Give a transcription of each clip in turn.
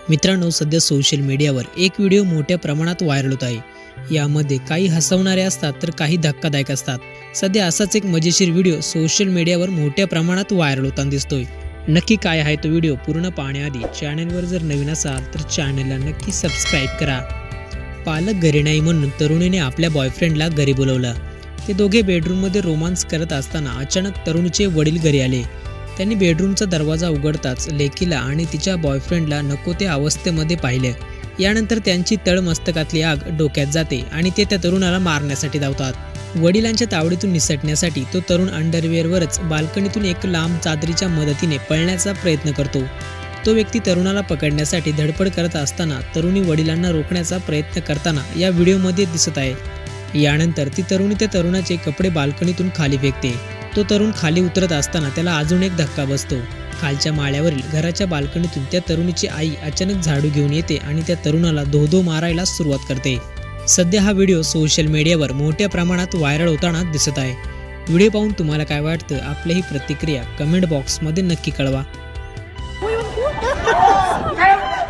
मित्रांनो, सध्या सोशल मीडियावर एक व्हिडिओ मोठ्या प्रमाणात व्हायरल होत आहे। यामध्ये काही हसवणारे असतात तर काही धक्कादायक असतात। सध्या असाच एक मजेशीर व्हिडिओ सोशल मीडियावर मोठ्या प्रमाणात व्हायरल होताना दिसतोय। नक्की काय आहे तो व्हिडिओ पूर्ण पाहण्याआधी चॅनलवर जर नवीन असाल तर चॅनलला नक्की सबस्क्राइब करा। पालक घरी नाही म्हणून तरुणीने आपल्या बॉयफ्रेंडला घरी बोलवलं। ते दोघे बेडरूममध्ये रोमांस करत असताना अचानक तरुणीचे वडील घरी आले। त्यांनी बेडरूमचा दरवाजा उघडताच लेकीला आणि तिच्या बॉयफ्रेंडला नको त्या अवस्थेमध्ये पाहिले। यानंतर त्यांची तळमस्तकातली आग डोक्यात जाते आणि ते त्या तरुणाला मारण्यासाठी धावतात। वडिलांच्या तावडीतून निसटण्यासाठी तो तरुण अंडरवेअरवरच बाल्कनीतून एक लांब चादरीच्या मदतीने पळण्याचा प्रयत्न करतो। तो व्यक्ती तरुणाला पकडण्यासाठी धडपड करत असताना तरुणी वडिलांना रोखण्याचा प्रयत्न करताना या व्हिडिओमध्ये दिसत आहे। यानंतर ती तरुणी त्या तरुणाचे कपडे बाल्कनीतून खाली फेकते। तो तरुण खाली उतरत असताना त्याला अजून एक धक्का बसतो। खालच्या माळ्यावरील घराच्या बाल्कनीतून त्या तरुणीची आई अचानक झाडू घेऊन येते आणि त्या तरुणाला धो मारायला सुरुवात करते। सध्या हा व्हिडिओ सोशल मीडियावर मोठ्या प्रमाणात व्हायरल होताना दिसत आहे। व्हिडिओ पाहून तुम्हाला काय वाटतं, आपली ही प्रतिक्रिया कमेंट बॉक्समध्ये नक्की कळवा।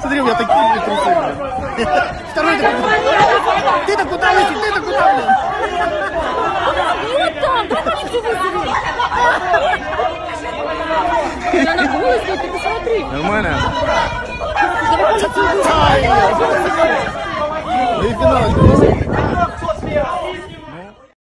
Смотри, у меня такие трусы. Второй такой. Ты-то куда летишь? Ты-то куда, блин? Вот там, да, полицию вызови. Она голая стоит, ты посмотри. Нормально? Давай полицию вызови. И финал.